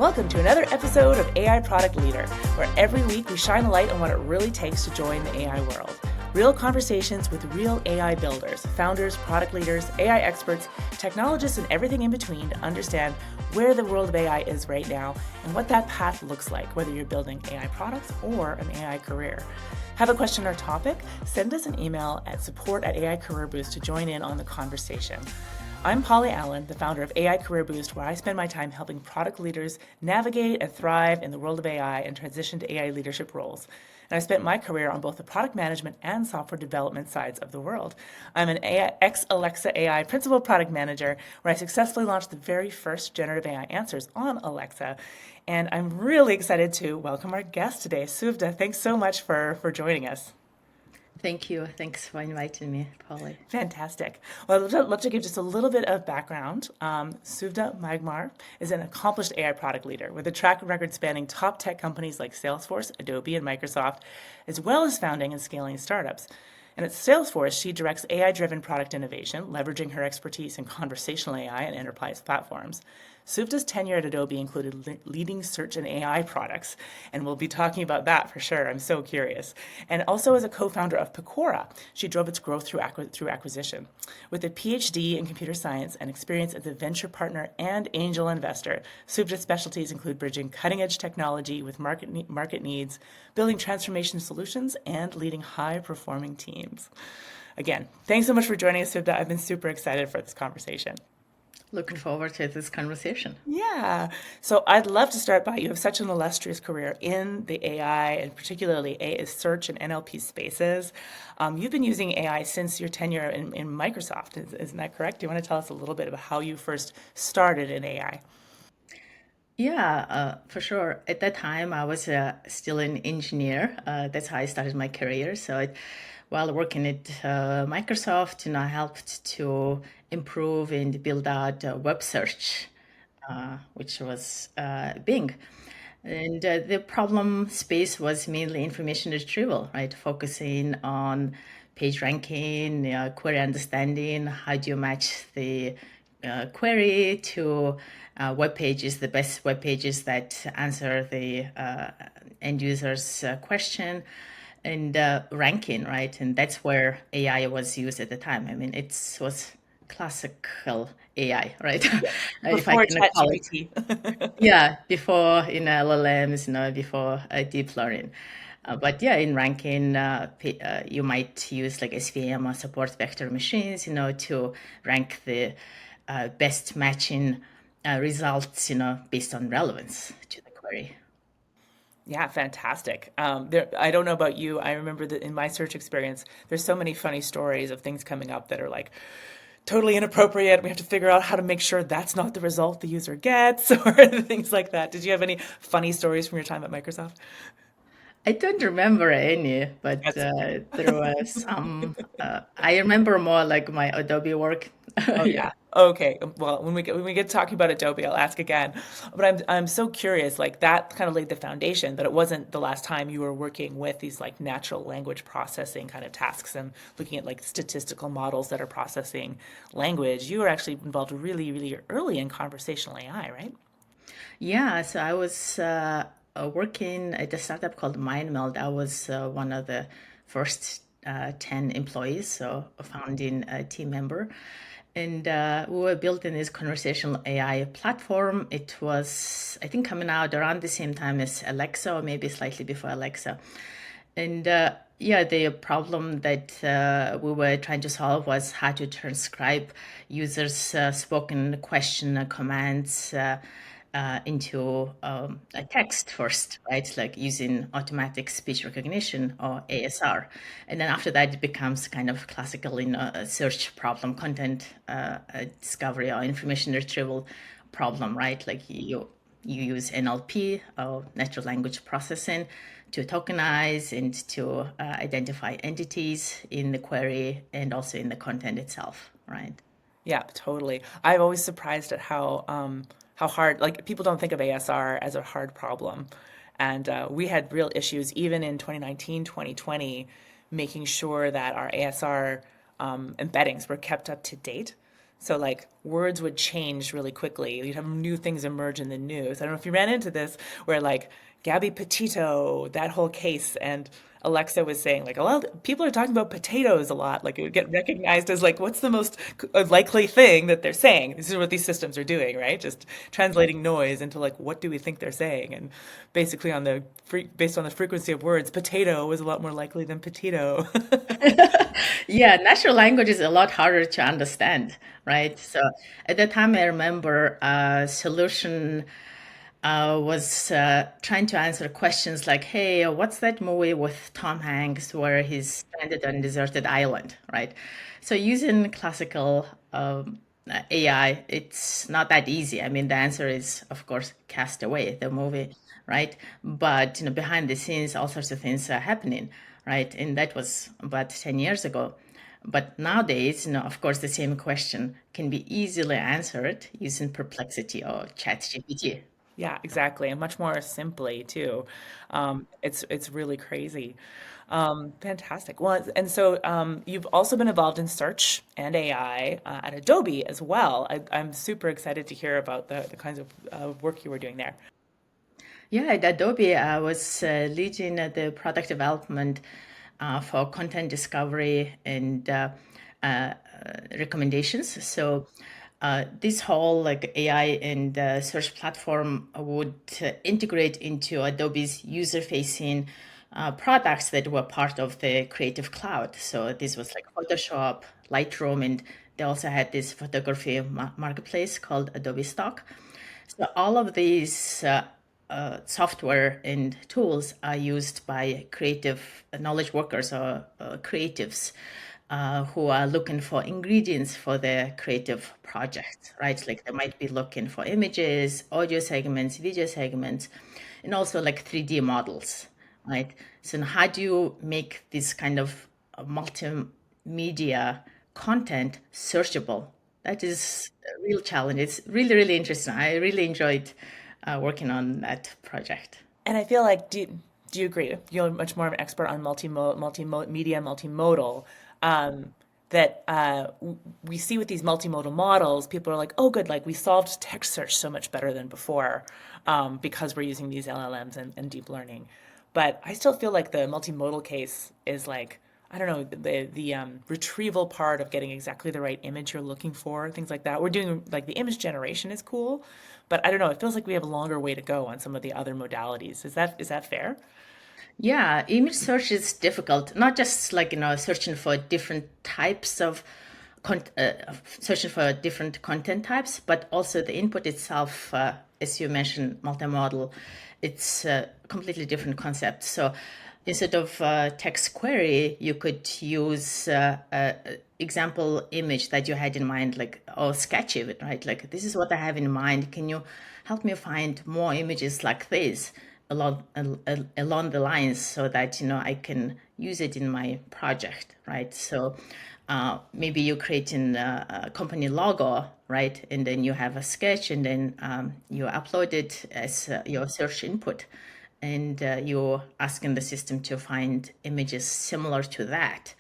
Welcome to another episode of AI Product Leader, where every week we shine a light on what it really takes to join the AI world. Real conversations with real AI builders, founders, product leaders, AI experts, technologists, and everything in between to understand where the world of AI is right now and what that path looks like, whether you're building AI products or an AI career. Have a question or topic? Send us an email at support@AI Career Boost to join in on the conversation. I'm Polly Allen, the founder of AI Career Boost, where I spend my time helping product leaders navigate and thrive in the world of AI and transition to AI leadership roles. And I've spent my career on both the product management and software development sides of the world. I'm an ex-Alexa AI principal product manager, where I successfully launched the very first generative AI answers on Alexa. And I'm really excited to welcome our guest today, Suvda. Thanks so much for joining us. Thank you. Thanks for inviting me, Polly. Fantastic. Well, I'd love to give just a little bit of background. Suvda Myagmar is an accomplished AI product leader with a track record spanning top tech companies like Salesforce, Adobe, and Microsoft, as well as founding and scaling startups. And at Salesforce, she directs AI-driven product innovation, leveraging her expertise in conversational AI and enterprise platforms. Suvda's tenure at Adobe included leading search and AI products, and we'll be talking about that for sure. I'm so curious. And also as a co-founder of Piqora, she drove its growth through acquisition. With a PhD in computer science and experience as a venture partner and angel investor, Suvda's specialties include bridging cutting-edge technology with market needs, building transformation solutions, and leading high-performing teams. Again, thanks so much for joining us, Suvda. I've been super excited for this conversation. Looking forward to this conversation. Yeah. So I'd love to start by, you have such an illustrious career in the AI and particularly AI search and NLP spaces. You've been using AI since your tenure in Microsoft. Isn't that correct? Do you want to tell us a little bit about how you first started in AI? Yeah, for sure. At that time, I was still an engineer. That's how I started my career. While working at Microsoft, I helped to improve and build out web search, which was Bing. And the problem space was mainly information retrieval, right? Focusing on page ranking, query understanding, how do you match the query to web pages, the best web pages that answer the end user's question, and ranking, right? And that's where AI was used at the time. I mean, it was classical AI, right? If I Before can call it. ChatGPT. Yeah, before in LLMs, before deep learning. But yeah, in ranking, you might use like SVM or support vector machines, to rank the best matching results, based on relevance to the query. Yeah, fantastic. I don't know about you. I remember that in my search experience, there's so many funny stories of things coming up that are like totally inappropriate. We have to figure out how to make sure that's not the result the user gets or things like that. Did you have any funny stories from your time at Microsoft? I don't remember any, but That's okay. there was some. I remember more like my Adobe work. Oh Yeah. yeah. Okay. Well, when we get talking about Adobe, I'll ask again. But I'm so curious. Like that kind of laid the foundation that it wasn't the last time you were working with these like natural language processing kind of tasks and looking at like statistical models that are processing language. You were actually involved really, really early in conversational AI, right? Yeah, so I was working at a startup called MindMeld. I was one of the first 10 employees, so a founding team member. And we were building this conversational AI platform. It was, I think, coming out around the same time as Alexa, or maybe slightly before Alexa. And yeah, the problem that we were trying to solve was how to transcribe users' spoken question commands into a text first, right? Like using automatic speech recognition or ASR. And then after that, it becomes kind of classical a search problem, content discovery or information retrieval problem, right? Like you use NLP or natural language processing to tokenize and to identify entities in the query and also in the content itself, right? Yeah, totally. I'm always surprised at how hard, like people don't think of ASR as a hard problem. And we had real issues even in 2019, 2020, making sure that our ASR embeddings were kept up to date. So like words would change really quickly. You'd have new things emerge in the news. I don't know if you ran into this where like Gabby Petito, that whole case, and Alexa was saying like, well, people are talking about potatoes a lot. Like it would get recognized as like, what's the most likely thing that they're saying? This is what these systems are doing, right? Just translating noise into like, what do we think they're saying? And basically based on the frequency of words, potato was a lot more likely than petito. Yeah, natural language is a lot harder to understand, right? So at the time, I remember a solution was trying to answer questions like, hey, what's that movie with Tom Hanks where he's stranded on a deserted island, right? So using classical AI, it's not that easy. I mean, the answer is, of course, Cast Away, the movie, right? But behind the scenes, all sorts of things are happening, right? And that was about 10 years ago. But nowadays, of course, the same question can be easily answered using Perplexity or ChatGPT. Yeah, exactly, and much more simply too. It's really crazy. Fantastic. Well, and so you've also been involved in search and AI at Adobe as well. I'm super excited to hear about the kinds of work you were doing there. Yeah, at Adobe, I was leading the product development for content discovery and recommendations. So this whole like AI and search platform would integrate into Adobe's user-facing products that were part of the Creative Cloud. So this was like Photoshop, Lightroom, and they also had this photography marketplace called Adobe Stock. So all of these software and tools are used by creative knowledge workers or creatives who are looking for ingredients for their creative projects, right? Like they might be looking for images, audio segments, video segments, and also like 3D models, right? So now how do you make this kind of multimedia content searchable? That is a real challenge. It's really, really interesting. I really enjoyed working on that project. And I feel like, do you agree? You're much more of an expert on multimedia, multimodal. Um, that we see with these multimodal models, people are like, oh, good, like we solved text search so much better than before because we're using these LLMs and deep learning. But I still feel like the multimodal case is like, I don't know, the retrieval part of getting exactly the right image you're looking for, things like that. We're doing like the image generation is cool, but I don't know, it feels like we have a longer way to go on some of the other modalities. Is that fair? Yeah, image search is difficult. Not just like, searching for different types of searching for different content types, but also the input itself, as you mentioned, multimodal, it's a completely different concept. So instead of text query, you could use example image that you had in mind, like, or sketch of it, right? Like, this is what I have in mind. Can you help me find more images like this along the lines so that, I can use it in my project, right? So maybe you're creating a company logo, right? And then you have a sketch and then you upload it as your search input and you're asking the system to find images similar to that,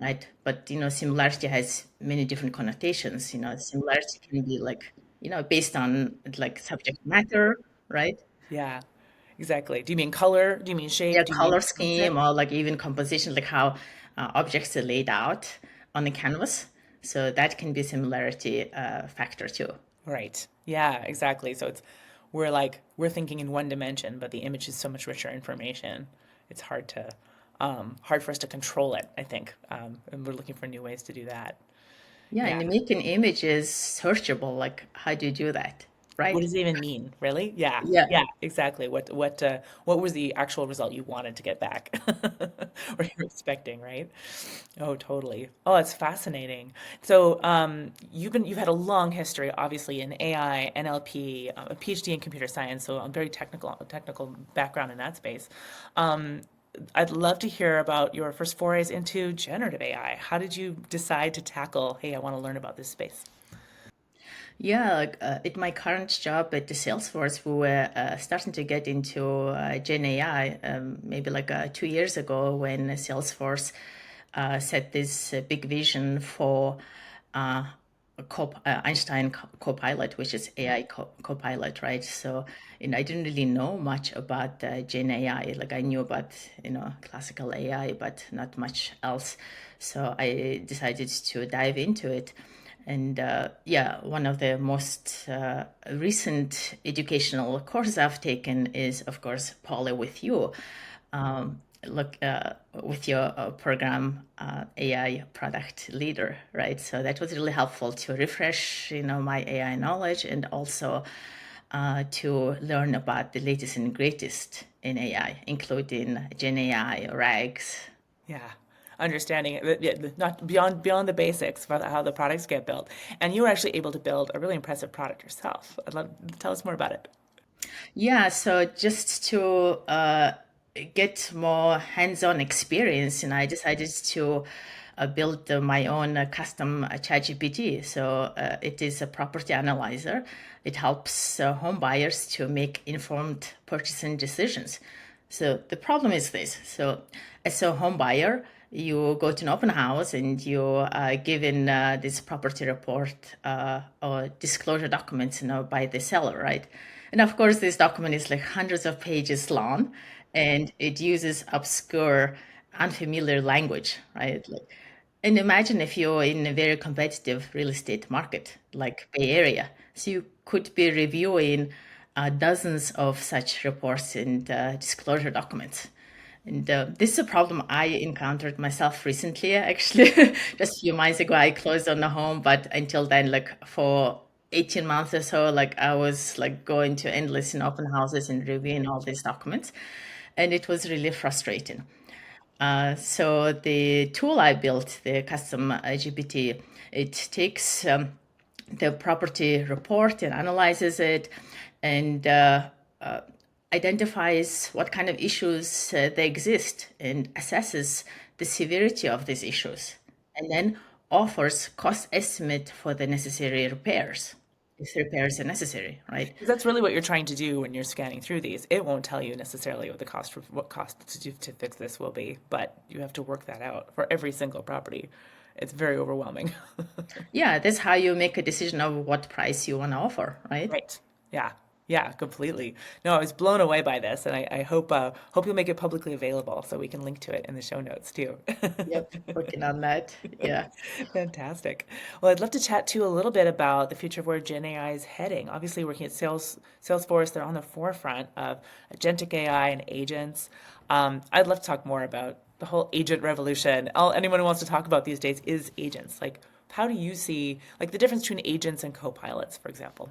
right? But similarity has many different connotations. Similarity can be like based on like subject matter, right? Yeah, exactly. Do you mean color? Do you mean Yeah, shape? Do you mean color scheme concept? or like even composition, like how objects are laid out on the canvas. So that can be a similarity factor too. Right. Yeah, exactly. So we're thinking in one dimension, but the image is so much richer information. It's hard for us to control it, I think. And we're looking for new ways to do that. Yeah, Yeah. and making images searchable, like how do you do that, What right? does it even mean, really? Yeah, Yeah. yeah, exactly. What was the actual result you wanted to get back, or you're expecting, right? Oh, totally. Oh, it's fascinating. So, you've had a long history, obviously, in AI, NLP, a PhD in computer science. So, a very technical background in that space. Um, I'd love to hear about your first forays into generative AI. How did you decide to tackle, hey, I want to learn about this space? Yeah, like, at my current job at the Salesforce, we were starting to get into Gen AI maybe like 2 years ago when Salesforce set this big vision for uh, Einstein Copilot, which is AI Copilot, right? So, and I didn't really know much about Gen AI. Like I knew about, classical AI, but not much else. So I decided to dive into it. And yeah, one of the most recent educational courses I've taken is, of course, Paula with you. Look with your program AI product leader, right? So that was really helpful to refresh, my AI knowledge and also to learn about the latest and greatest in AI, including Gen AI, RAGs. Yeah, understanding it, yeah, not beyond the basics about how the products get built. And you were actually able to build a really impressive product yourself. Tell us more about it. Yeah, so just to get more hands-on experience, and I decided to build my own custom ChatGPT. So it is a property analyzer. It helps home buyers to make informed purchasing decisions. So the problem is this. So as a home buyer, you go to an open house and you give in this property report or disclosure documents, by the seller, right? And of course, this document is like hundreds of pages long, and it uses obscure, unfamiliar language, right? Like, and imagine if you're in a very competitive real estate market like Bay Area. So you could be reviewing dozens of such reports and disclosure documents. And this is a problem I encountered myself recently, actually. Just a few months ago, I closed on a home, but until then, like for 18 months or so, like I was like going to endless and open houses and reviewing all these documents. And it was really frustrating. So the tool I built, the custom GPT, it takes the property report and analyzes it and identifies what kind of issues they exist and assesses the severity of these issues, and then offers cost estimate for the necessary repairs, if repairs are necessary, right? Because that's really what you're trying to do when you're scanning through these. It won't tell you necessarily what cost to fix this will be, but you have to work that out for every single property. It's very overwhelming. Yeah, that's how you make a decision of what price you want to offer, right? Right. Yeah. Yeah, completely. No, I was blown away by this, and I hope you'll make it publicly available so we can link to it in the show notes too. Yep, working on that. Yeah. Fantastic. Well, I'd love to chat too a little bit about the future of where Gen AI is heading. Obviously, working at Salesforce, they're on the forefront of agentic AI and agents. I'd love to talk more about the whole agent revolution. All anyone wants to talk about these days is agents. Like, how do you see like the difference between agents and co-pilots, for example?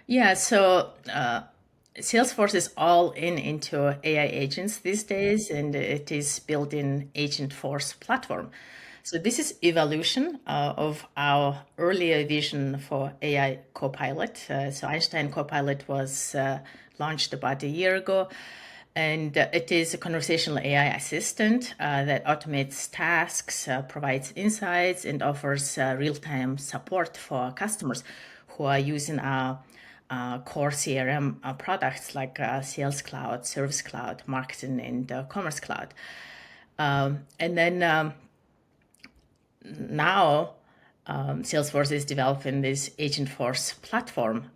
Yeah, so Salesforce is all in into AI agents these days, and it is building Agent Force platform. So this is evolution of our earlier vision for AI Copilot. So Einstein Copilot was launched about a year ago, and it is a conversational AI assistant that automates tasks, provides insights, and offers real-time support for customers who are using our core CRM products like Sales Cloud, Service Cloud, Marketing, and Commerce Cloud. And then now Salesforce is developing this Agent Force platform.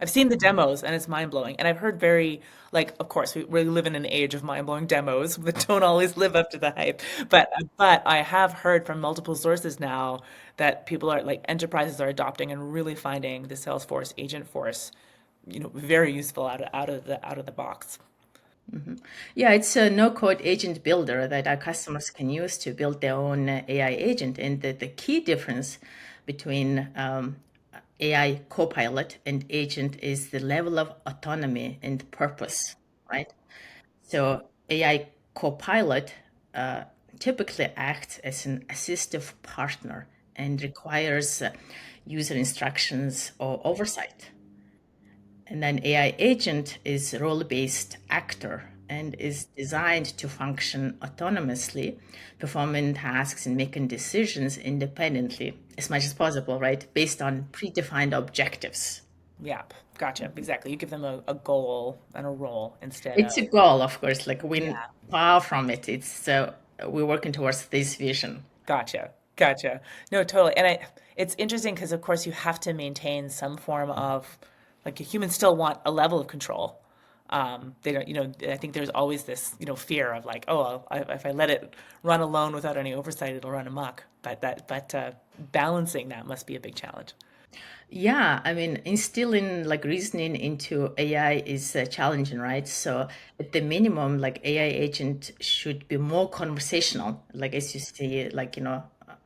I've seen the demos and it's mind blowing. And I've heard very, like, of course, we live in an age of mind blowing demos that don't always live up to the hype. But I have heard from multiple sources now that people are like enterprises are adopting and really finding the Salesforce Agent Force, very useful out of the box. Yeah, it's a no-code agent builder that our customers can use to build their own AI agent. And the key difference between AI copilot and agent is the level of autonomy and purpose, right? So AI copilot typically acts as an assistive partner and requires user instructions or oversight. And then AI agent is a role-based actor and is designed to function autonomously, performing tasks and making decisions independently as much as possible, right? Based on predefined objectives. Yeah, gotcha. Exactly. You give them a goal and a role instead It's of, a goal, of course, like we're yeah, far from it. It's we're working towards this vision. gotcha. Gotcha. No, totally. And it's interesting because, of course, you have to maintain some form of, like, humans still want a level of control. They don't, I think there's always this, fear of like, oh, if I let it run alone without any oversight, it'll run amok. But balancing that must be a big challenge. Yeah, I mean, instilling like reasoning into AI is challenging, right? So at the minimum, like AI agent should be more conversational, like as you see, like,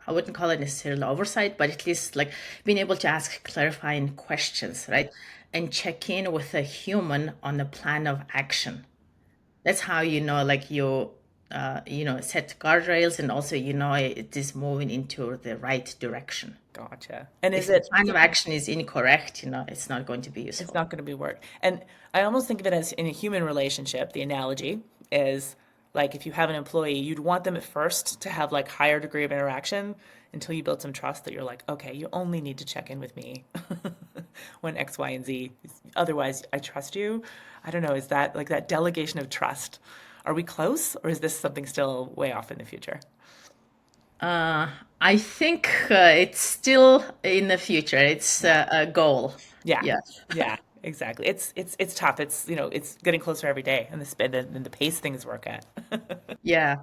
I wouldn't call it necessarily oversight, but at least like being able to ask clarifying questions, right? And check in with a human on a plan of action. That's how like set guardrails, and also it is moving into the right direction. Gotcha. And is If the it plan of action is incorrect, it's not going to be it's useful. not going to be work. And I almost think of it as in a human relationship, the analogy is like if you have an employee, you'd want them at first to have like higher degree of interaction until you build some trust that you're like, okay, you only need to check in with me when X, Y, and Z. Otherwise, I trust you. I don't know, is that like that delegation of trust? Are we close, or is this something still way off in the future? I think it's still in the future. It's Yeah. a goal. Yeah. Yeah. Yeah, exactly. It's tough. It's getting closer every day, and the pace things work at. Yeah.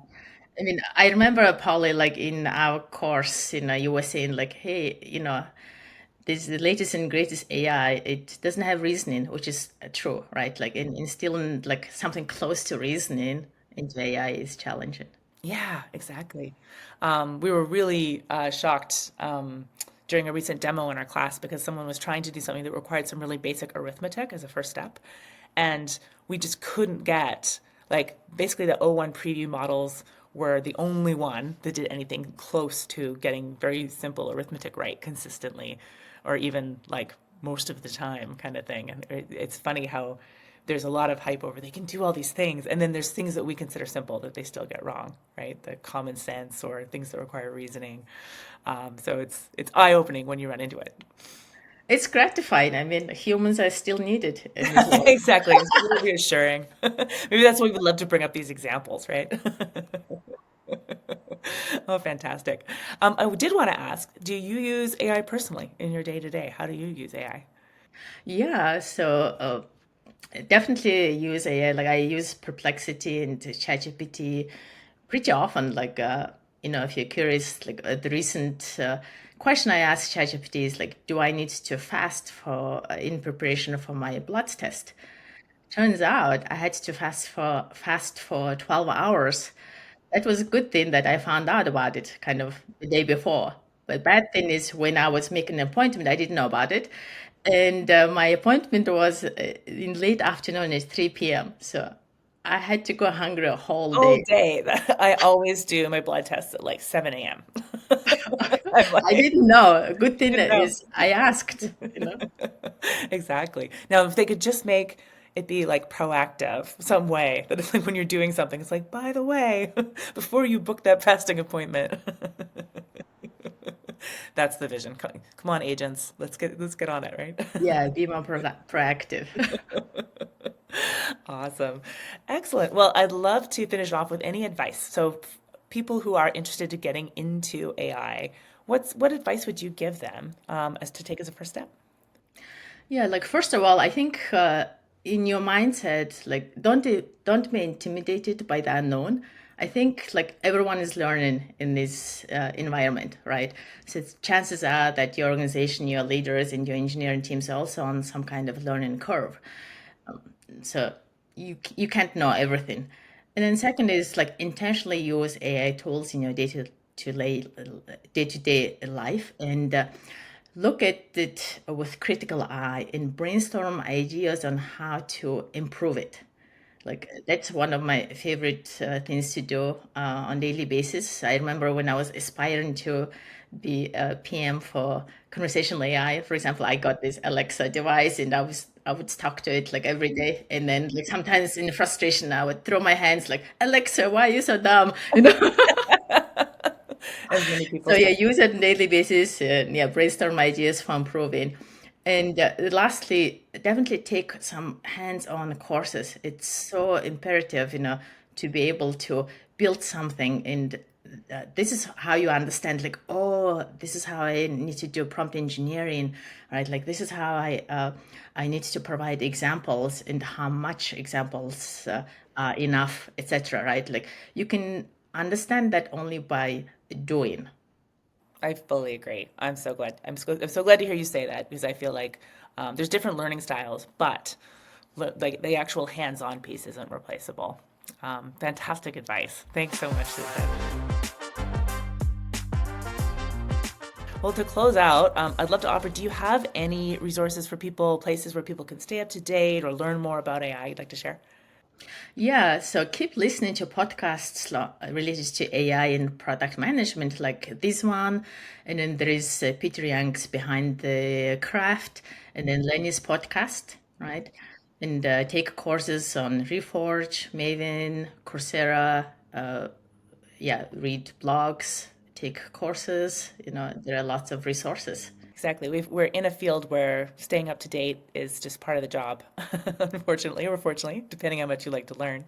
I mean, I remember, Polly, like in our course, you were saying like, hey, this is the latest and greatest AI. It doesn't have reasoning, which is true, right? Like instilling like something close to reasoning into AI is challenging. Yeah, exactly. We were really shocked during a recent demo in our class because someone was trying to do something that required some really basic arithmetic as a first step. And we just couldn't get, like, basically the O1 preview models were the only one that did anything close to getting very simple arithmetic right consistently, or even like most of the time, kind of thing. And it's funny how there's a lot of hype over they can do all these things, and then there's things that we consider simple that they still get wrong, right? The common sense or things that require reasoning. So it's eye opening when you run into it. It's gratifying. I mean, humans are still needed in this world. Exactly, it's really reassuring. Maybe that's why we would love to bring up these examples, right? Oh, fantastic. I did want to ask, do you use AI personally in your day to day? How do you use AI? Yeah, so definitely use AI. Like I use Perplexity and ChatGPT pretty often. Like if you're curious, like the recent question I asked ChatGPT is like, do I need to fast for in preparation for my blood test? Turns out I had to fast for 12 hours. That was a good thing that I found out about it kind of the day before. But bad thing is when I was making an appointment, I didn't know about it. And my appointment was in late afternoon at 3 p.m. So I had to go hungry a whole All day. day. I always do my blood tests at like 7 a.m. I'm I like, didn't know. A good thing didn't know. is I asked. Exactly. Now, if they could just make it be like proactive some way, that it's like when you're doing something, it's like, by the way, before you book that fasting appointment. That's the vision. Come on, agents. Let's get on it, right? Yeah, be more proactive. Awesome. Excellent. Well, I'd love to finish off with any advice. So, people who are interested in getting into AI, what advice would you give them as to take as a first step? Yeah, like first of all, I think in your mindset, like don't be intimidated by the unknown. I think like everyone is learning in this environment, right? So chances are that your organization, your leaders, and your engineering teams are also on some kind of learning curve. So you can't know everything. And then second is like intentionally use AI tools in your day to day life, and look at it with critical eye and brainstorm ideas on how to improve it. Like that's one of my favorite things to do on daily basis. I remember when I was aspiring to be a PM for conversational AI, for example, I got this Alexa device and I would talk to it like every day. And then like sometimes in frustration, I would throw my hands like, Alexa, why are you so dumb? As many people So yeah, say. use it on a daily basis and yeah, brainstorm ideas for improving. And lastly, definitely take some hands-on courses. It's so imperative, to be able to build something and this is how you understand, like, oh, this is how I need to do prompt engineering, right? Like, this is how I need to provide examples and how much examples are enough, etc. Right? Like, you can understand that only by doing. I fully agree. I'm so glad to hear you say that because I feel like there's different learning styles, but like the actual hands-on piece isn't replaceable. Fantastic advice. Thanks so much, Susan. Well, to close out, I'd love to offer, do you have any resources for people, places where people can stay up to date or learn more about AI you'd like to share? Yeah, so keep listening to podcasts related to AI and product management, like this one. And then there is Peter Young's Behind the Craft, and then Lenny's podcast, right? And take courses on Reforge, Maven, Coursera. Yeah, read blogs, take courses. There are lots of resources. Exactly. We're in a field where staying up to date is just part of the job, unfortunately or fortunately, depending how much you like to learn.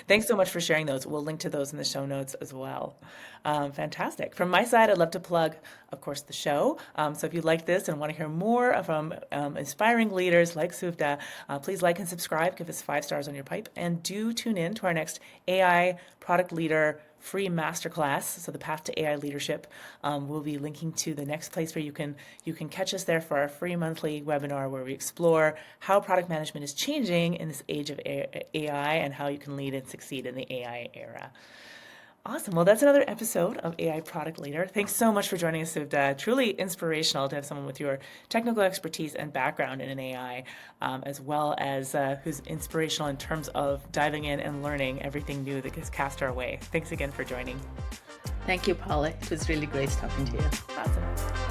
Thanks so much for sharing those. We'll link to those in the show notes as well. Fantastic. From my side, I'd love to plug, of course, the show. So if you like this and want to hear more from inspiring leaders like Suvda, please like and subscribe. Give us 5 stars on your pipe. And do tune in to our next AI product leader free masterclass. So the path to AI leadership. We'll be linking to the next place where you can catch us there for our free monthly webinar where we explore how product management is changing in this age of AI and how you can lead and succeed in the AI era. Awesome. Well, that's another episode of AI Product Leader. Thanks so much for joining us, Suvda. Truly inspirational to have someone with your technical expertise and background in an AI, as well as who's inspirational in terms of diving in and learning everything new that gets cast our way. Thanks again for joining. Thank you, Paula. It was really great talking to you. Awesome.